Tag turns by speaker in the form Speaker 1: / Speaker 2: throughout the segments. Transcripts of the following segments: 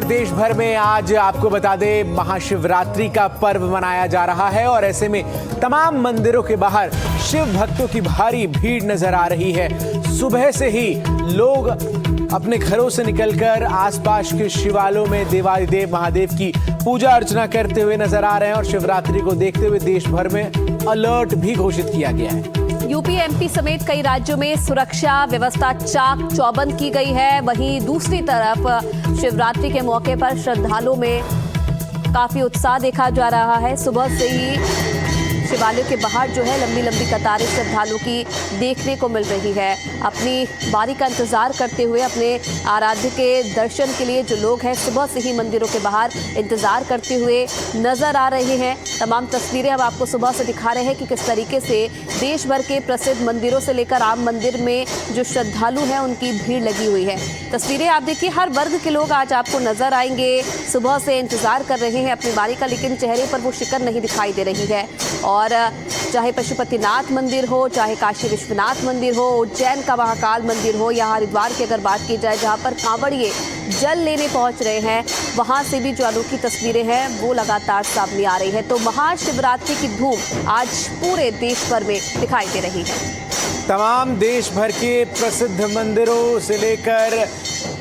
Speaker 1: देश भर में आज आपको बता दें महाशिवरात्रि का पर्व मनाया जा रहा है और ऐसे में तमाम मंदिरों के बाहर शिव भक्तों की भारी भीड़ नजर आ रही है। सुबह से ही लोग अपने घरों से निकलकर आसपास के शिवालयों में देवाधिदेव महादेव की पूजा अर्चना करते हुए नजर आ रहे हैं और शिवरात्रि को देखते हुए देश भर में अलर्ट भी घोषित किया गया है।
Speaker 2: यूपी, एमपी समेत कई राज्यों में सुरक्षा व्यवस्था चाक चौबंद की गई है। वहीं दूसरी तरफ शिवरात्रि के मौके पर श्रद्धालुओं में काफी उत्साह देखा जा रहा है। सुबह से ही शिवालयों के बाहर जो है लंबी लंबी कतारें श्रद्धालुओं की देखने को मिल रही है। अपनी बारी का इंतजार करते हुए अपने आराध्य के दर्शन के लिए जो लोग हैं सुबह से ही मंदिरों के बाहर इंतजार करते हुए नजर आ रहे हैं। तमाम तस्वीरें हम आपको सुबह से दिखा रहे हैं कि किस तरीके से देश भर के प्रसिद्ध मंदिरों से लेकर राम मंदिर में जो श्रद्धालु हैं उनकी भीड़ लगी हुई है। तस्वीरें आप देखिए, हर वर्ग के लोग आज आपको नजर आएंगे। सुबह से इंतजार कर रहे हैं अपनी बारी का, लेकिन चेहरे पर वो शिकन नहीं दिखाई दे रही है। और चाहे पशुपतिनाथ मंदिर हो, चाहे काशी विश्वनाथ मंदिर हो, उज्जैन का महाकाल मंदिर हो या हरिद्वार की अगर बात की जाए जहां पर कांवड़िए जल लेने पहुंच रहे हैं, वहां से भी जो अनोखी तस्वीरें हैं वो लगातार सामने आ रही है। तो महाशिवरात्रि की धूम आज पूरे देश भर में दिखाई दे रही है।
Speaker 1: तमाम देश भर के प्रसिद्ध मंदिरों से लेकर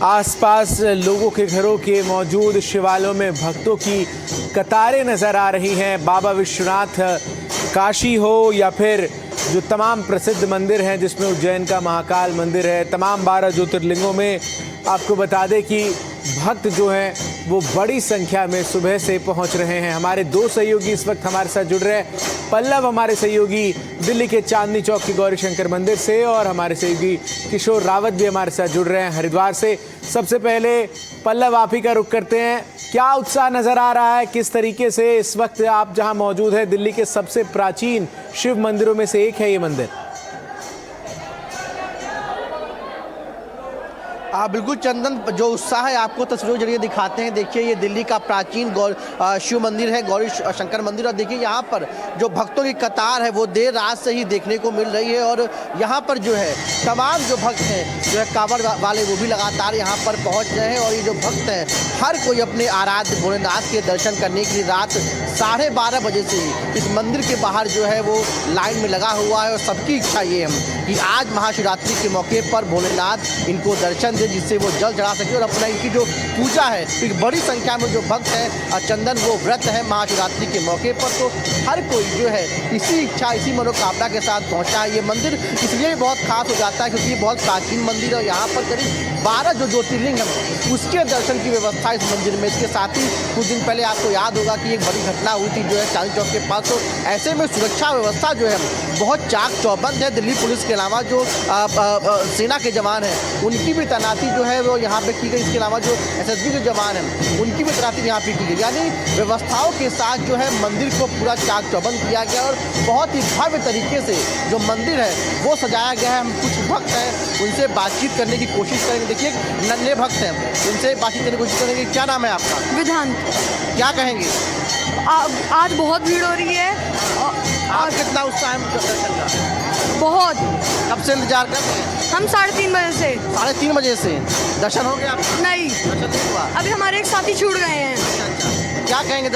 Speaker 1: आसपास लोगों के घरों के मौजूद शिवालयों में भक्तों की कतारें नजर आ रही हैं। बाबा विश्वनाथ काशी हो या फिर जो तमाम प्रसिद्ध मंदिर हैं जिसमें उज्जैन का महाकाल मंदिर है, तमाम 12 ज्योतिर्लिंगों में आपको बता दें कि भक्त जो हैं वो बड़ी संख्या में सुबह से पहुंच रहे हैं। हमारे दो सहयोगी इस वक्त हमारे साथ जुड़ रहे हैं। पल्लव हमारे सहयोगी दिल्ली के चांदनी चौक के गौरी शंकर मंदिर से और हमारे सहयोगी किशोर रावत भी हमारे साथ जुड़ रहे हैं हरिद्वार से। सबसे पहले पल्लव आप ही का रुख करते हैं, क्या उत्साह नजर आ रहा है, किस तरीके से इस वक्त आप जहां मौजूद है? दिल्ली के सबसे प्राचीन शिव मंदिरों में से एक है ये मंदिर।
Speaker 3: बिल्कुल चंदन, जो उत्साह है आपको तस्वीरों के जरिए दिखाते हैं। देखिए ये दिल्ली का प्राचीन शिव मंदिर है, गौरी शंकर मंदिर। और देखिए यहाँ पर जो भक्तों की कतार है वो देर रात से ही देखने को मिल रही है। और यहाँ पर जो है तमाम जो भक्त हैं जो है कांवड़ वाले वो भी लगातार यहाँ पर पहुँच रहे हैं। और ये जो भक्त हैं हर कोई अपने आराध्य भोलेनाथ के दर्शन करने के लिए रात 12:30 बजे से ही इस मंदिर के बाहर जो है वो लाइन में लगा हुआ है। और सबकी इच्छा ये है कि आज महाशिवरात्रि के मौके पर भोलेनाथ इनको दर्शन दे, जिससे वो जल चढ़ा सके और अपना इनकी जो पूजा है, एक बड़ी संख्या में जो भक्त हैं चंदन वो व्रत है महाशिवरात्रि के मौके पर। तो हर कोई जो है इसी इच्छा इसी मनोकामना के साथ पहुंचा है। ये मंदिर इसलिए भी बहुत खास हो जाता है क्योंकि ये बहुत प्राचीन मंदिर है और यहाँ पर करीब 12 जो ज्योतिर्लिंग हैं उसके दर्शन की व्यवस्था इस मंदिर में। इसके साथ ही कुछ दिन पहले आपको याद होगा कि एक बड़ी घटना हुई थी जो है चांदनी चौक के पास। तो ऐसे में सुरक्षा व्यवस्था जो है बहुत चाक चौबंद है। दिल्ली पुलिस के अलावा जो सेना के जवान हैं उनकी भी तैनाती जो है वो यहाँ पे की गई। इसके अलावा जो एसएसबी के जवान हैं उनकी भी तैनाती यहाँ पे की गई। यानी व्यवस्थाओं के साथ जो है मंदिर को पूरा चाक चौबंद किया गया और बहुत ही भव्य तरीके से जो मंदिर है वो सजाया गया है। हम कुछ भक्त हैं उनसे बातचीत करने की कोशिश करेंगे। देखिए नन्हे भक्त हैं, उनसे बातचीत करने की कोशिश करेंगे। क्या नाम है आपका?
Speaker 4: विधान।
Speaker 3: क्या कहेंगे?
Speaker 4: आज बहुत भीड़ हो रही है
Speaker 3: और कितना उत्साह है?
Speaker 4: बहुत।
Speaker 3: कब से इंतजार कर रहे हैं?
Speaker 4: हम 3:30 बजे से।
Speaker 3: 3:30 बजे से दर्शन हो गया आपका?
Speaker 4: नहीं,
Speaker 3: दर्शन नहीं हुआ।
Speaker 4: अभी हमारे एक साथी छूट गए हैं।
Speaker 3: क्या कहेंगे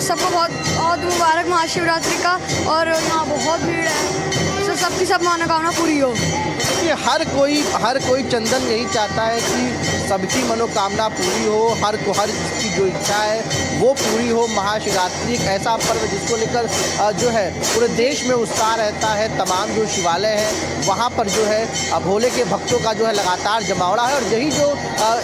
Speaker 4: सबको बहुत बहुत मुबारक महाशिवरात्रि का। और यहाँ बहुत भीड़ है, सबकी सब मनोकामना पूरी हो।
Speaker 3: देखिए हर कोई चंदन यही चाहता है कि सबकी मनोकामना पूरी हो, हर की जो इच्छा है वो पूरी हो। महाशिवरात्रि एक ऐसा पर्व जिसको लेकर जो है पूरे देश में उत्साह रहता है। तमाम जो शिवालय हैं वहाँ पर जो है भोले के भक्तों का जो है लगातार जमावड़ा है। और यही जो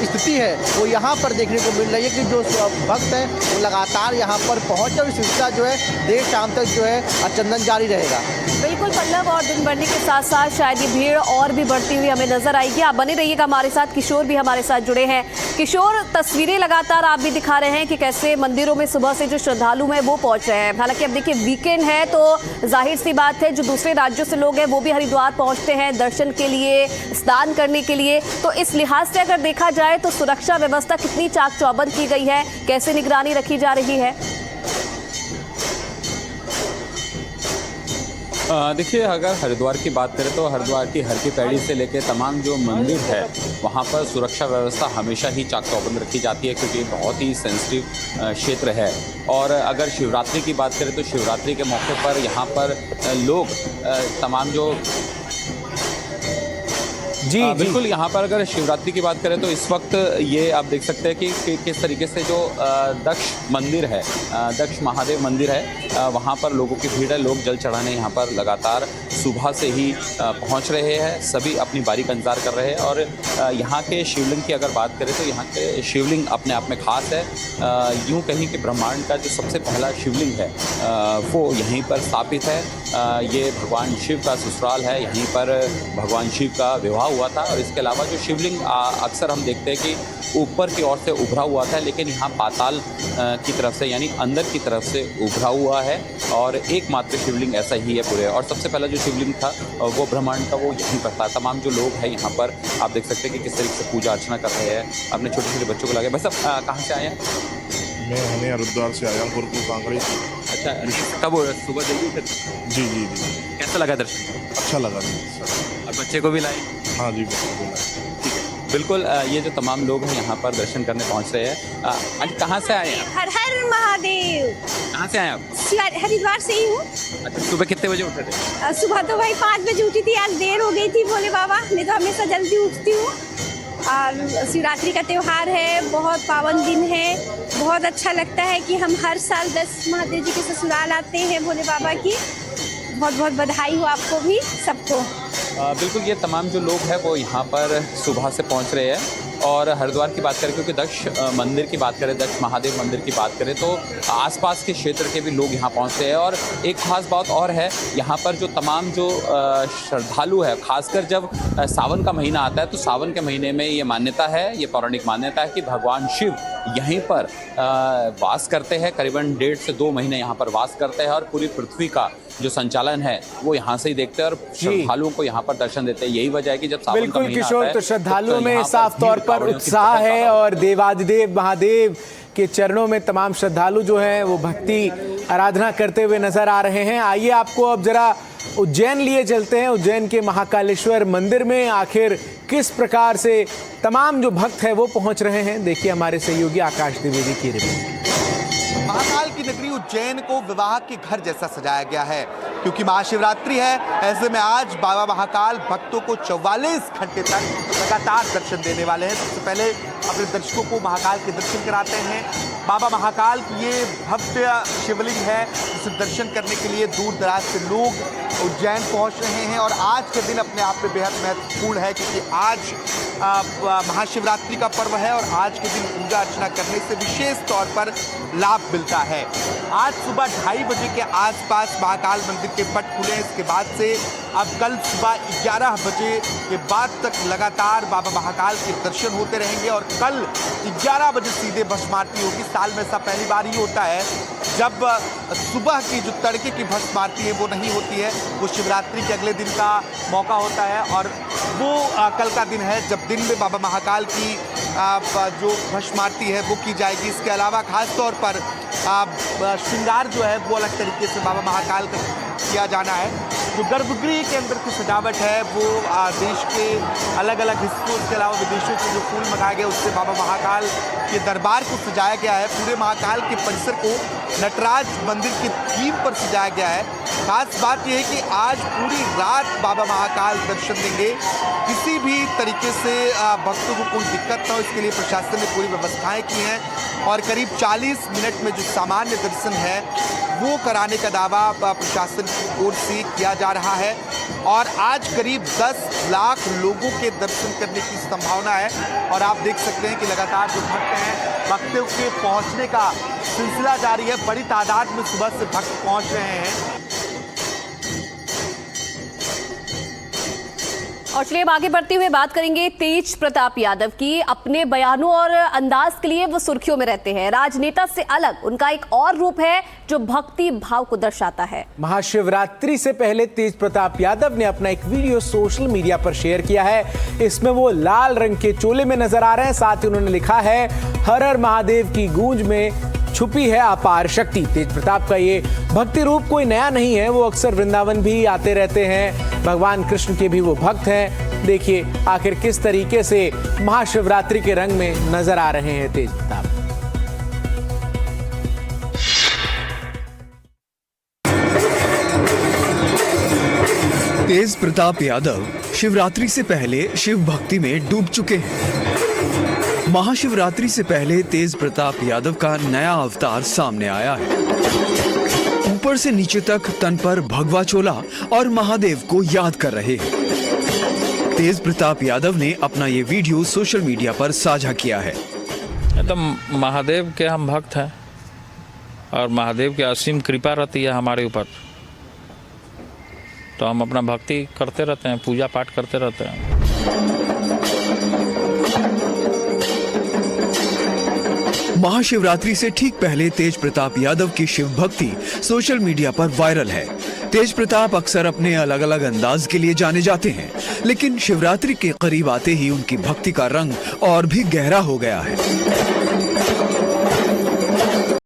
Speaker 3: स्थिति है वो यहाँ पर देखने को मिल रही है कि जो भक्त हैं वो लगातार यहाँ पर पहुँच और सिलसिला जो है देर शाम तक जो है चंदन जारी रहेगा।
Speaker 2: बिल्कुल पल्लव, और दिन बढ़ने के साथ साथ शायद ये भीड़ और भी बढ़ती हुई हमें नजर आएगी। आप बने रहिएगा हमारे साथ। किशोर भी हमारे साथ जुड़े हैं। किशोर, तस्वीरें लगातार आप भी दिखा रहे हैं कि कैसे मंदिरों में सुबह से जो श्रद्धालु हैं वो पहुंच रहे हैं। हालांकि अब देखिए वीकेंड है तो जाहिर सी बात है जो दूसरे राज्यों से लोग हैं वो भी हरिद्वार पहुंचते हैं दर्शन के लिए, स्नान करने के लिए। तो इस लिहाज से अगर देखा जाए तो सुरक्षा व्यवस्था कितनी चाक चौबंद की गई है, कैसे निगरानी रखी जा रही है?
Speaker 5: देखिए, अगर हरिद्वार की बात करें तो हरिद्वार की हर की पैड़ी से लेकर तमाम जो मंदिर है वहाँ पर सुरक्षा व्यवस्था हमेशा ही चाक चौबंद रखी जाती है, क्योंकि बहुत ही सेंसिटिव क्षेत्र है। और अगर शिवरात्रि की बात करें तो शिवरात्रि के मौके पर यहाँ पर लोग तमाम जो
Speaker 1: जी
Speaker 5: बिल्कुल, यहाँ पर अगर शिवरात्रि की बात करें तो इस वक्त ये आप देख सकते हैं कि किस तरीके से जो दक्ष मंदिर है, दक्ष महादेव मंदिर है, वहाँ पर लोगों की भीड़ है। लोग जल चढ़ाने यहाँ पर लगातार सुबह से ही पहुँच रहे हैं। सभी अपनी बारी का इंतजार कर रहे हैं। और यहाँ के शिवलिंग की अगर बात करें तो यहाँ के शिवलिंग अपने आप में खास है। यूँ कहीं कि ब्रह्मांड का जो सबसे पहला शिवलिंग है वो यहीं पर स्थापित है। ये भगवान शिव का ससुराल है, यहीं पर भगवान शिव का विवाह हुआ था। और इसके अलावा जो शिवलिंग अक्सर हम देखते हैं कि ऊपर की ओर से उभरा हुआ था, लेकिन यहाँ पाताल की तरफ से यानी अंदर की तरफ से उभरा हुआ है। और एकमात्र शिवलिंग ऐसा ही है पूरे। और सबसे पहला जो शिवलिंग था वो ब्रह्मांड का, वो यहीं पर था। तमाम जो लोग हैं यहाँ पर आप देख सकते हैं कि किस तरीके से पूजा अर्चना कर रहे हैं, अपने छोटे छोटे बच्चों को लगे। बस अब कहाँ से आए हैं?
Speaker 6: मैं हरिद्वार से आया हूँ, गुरुकुल कांगड़ी।
Speaker 5: अच्छा, कब सुबह जल्दी उठे?
Speaker 6: जी जी जी।
Speaker 5: कैसा लगा दर्शन?
Speaker 6: अच्छा लगा।
Speaker 5: और बच्चे को भी लाए?
Speaker 6: हाँ जी, बच्चे को लाए।
Speaker 5: ठीक है, बिल्कुल। ये जो तमाम लोग हैं यहाँ पर दर्शन करने पहुँच रहे हैं। आज कहाँ से आए हैं?
Speaker 7: हर हर महादेव।
Speaker 5: कहाँ से आए आप?
Speaker 7: हरिद्वार से ही हूँ।
Speaker 5: अच्छा, सुबह कितने बजे उठे थे?
Speaker 7: सुबह तो भाई 5 बजे उठी थी। आज देर हो गई थी भोले बाबा, नहीं तो हमेशा जल्दी उठती हूँ। और शिवरात्रि का त्यौहार है, बहुत पावन दिन है। बहुत अच्छा लगता है कि हम हर साल 10 महादेव जी के ससुराल आते हैं भोले बाबा की। बहुत बहुत बधाई हो आपको भी, सबको।
Speaker 5: बिल्कुल, ये तमाम जो लोग हैं वो यहाँ पर सुबह से पहुँच रहे हैं। और हरिद्वार की बात करें, क्योंकि दक्ष मंदिर की बात करें, दक्ष महादेव मंदिर की बात करें तो आसपास के क्षेत्र के भी लोग यहाँ पहुँचते हैं। और एक खास बात और है, यहाँ पर जो तमाम जो श्रद्धालु है, खासकर जब सावन का महीना आता है तो सावन के महीने में ये मान्यता है, ये पौराणिक मान्यता है कि भगवान शिव यहीं पर वास करते हैं। करीबन 1.5 से 2 महीने यहाँ पर वास करते हैं। और पूरी पृथ्वी का जो संचालन है वो यहाँ से ही देखते हैं और श्रद्धालुओं को यहाँ पर दर्शन देते हैं। यही वजह है कि जब सावन का महीना आता है
Speaker 1: तो श्रद्धालुओं में साफ तौर पर उत्साह है। और देवाधिदेव महादेव के चरणों में तमाम श्रद्धालु जो हैं वो भक्ति आराधना करते हुए नजर आ रहे हैं। आइए आपको अब जरा उज्जैन लिए चलते हैं। उज्जैन के महाकालेश्वर मंदिर में आखिर किस प्रकार से तमाम जो भक्त हैं वो पहुंच रहे हैं, देखिए हमारे सहयोगी आकाश द्विवेदी की रिपोर्ट।
Speaker 8: महाकाल की नगरी उज्जैन को विवाह के घर जैसा सजाया गया है, क्योंकि महाशिवरात्रि है। ऐसे में आज बाबा महाकाल भक्तों को 44 घंटे तक लगातार दर्शन देने वाले हैं। सबसे पहले अपने दर्शकों को महाकाल के दर्शन कराते हैं। बाबा महाकाल की ये भव्य शिवलिंग है, जिसे दर्शन करने के लिए दूर दराज से लोग उज्जैन पहुंच रहे हैं। और आज के दिन अपने आप में बेहद महत्वपूर्ण है, क्योंकि आज महाशिवरात्रि का पर्व है और आज के दिन पूजा अर्चना करने से विशेष तौर पर लाभ मिलता है। आज सुबह 2:30 बजे के आसपास महाकाल मंदिर के पट खुले। इसके बाद से अब कल सुबह 11 बजे के बाद तक लगातार बाबा महाकाल के दर्शन होते रहेंगे। और कल 11 बजे सीधे भस्म आरती होगी। साल में ऐसा पहली बार ही होता है जब सुबह की जो तड़के की भस्म आरती है वो नहीं होती है, वो शिवरात्रि के अगले दिन का मौका होता है। और वो कल का दिन है जब दिन में बाबा महाकाल की जो भस्म आरती है वो की जाएगी। इसके अलावा खास तौर पर श्रृंगार जो है वो अलग तरीके से बाबा महाकाल का किया जाना है। जो गर्भगृह के अंदर की सजावट है वो देश के अलग अलग हिस्सों, इसके अलावा विदेशों से जो फूल मंगाए गए उससे बाबा महाकाल के दरबार को सजाया गया है। पूरे महाकाल के परिसर को नटराज मंदिर की थीम पर सजाया गया है। खास बात यह है कि आज पूरी रात बाबा महाकाल दर्शन देंगे। किसी भी तरीके से भक्तों को कोई दिक्कत ना हो, इसके लिए प्रशासन ने पूरी व्यवस्थाएं की हैं। और करीब 40 मिनट में जो सामान्य दर्शन है वो कराने का दावा प्रशासन की ओर से किया जा रहा है। और आज करीब 10 लाख लोगों के दर्शन करने की संभावना है। और आप देख सकते हैं कि लगातार जो भक्त हैं, भक्तों के पहुंचने का सिलसिला जारी है। बड़ी तादाद में सुबह से भक्त पहुंच रहे हैं।
Speaker 2: और चलिए अब आगे बढ़ते हुए बात करेंगे तेज प्रताप यादव की। अपने बयानों और अंदाज के लिए वो सुर्खियों में रहते हैं। राजनेता से अलग उनका एक और रूप है जो भक्ति भाव को दर्शाता है।
Speaker 1: महाशिवरात्रि से पहले तेज प्रताप यादव ने अपना एक वीडियो सोशल मीडिया पर शेयर किया है। इसमें वो लाल रंग के चोले में नजर आ रहे हैं। साथ ही उन्होंने लिखा है, हर हर महादेव की गूंज में छुपी है अपार शक्ति। तेज प्रताप का ये भक्ति रूप कोई नया नहीं है, वो अक्सर वृंदावन भी आते रहते हैं। भगवान कृष्ण के भी वो भक्त हैं। देखिए आखिर किस तरीके से महाशिवरात्रि के रंग में नजर आ रहे हैं तेज प्रताप।
Speaker 9: तेज प्रताप यादव शिवरात्रि से पहले शिव भक्ति में डूब चुके हैं। महाशिवरात्रि से पहले तेज प्रताप यादव का नया अवतार सामने आया है। ऊपर से नीचे तक तन पर भगवा चोला और महादेव को याद कर रहे हैं। तेज प्रताप यादव ने अपना ये वीडियो सोशल मीडिया पर साझा किया है।
Speaker 10: तो महादेव के हम भक्त हैं और महादेव की असीम कृपा रहती है हमारे ऊपर, तो हम अपना भक्ति करते रहते हैं, पूजा पाठ करते रहते हैं।
Speaker 9: महाशिवरात्रि से ठीक पहले तेज प्रताप यादव की शिव भक्ति सोशल मीडिया पर वायरल है। तेज प्रताप अक्सर अपने अलग अलग अंदाज के लिए जाने जाते हैं, लेकिन शिवरात्रि के करीब आते ही उनकी भक्ति का रंग और भी गहरा हो गया है।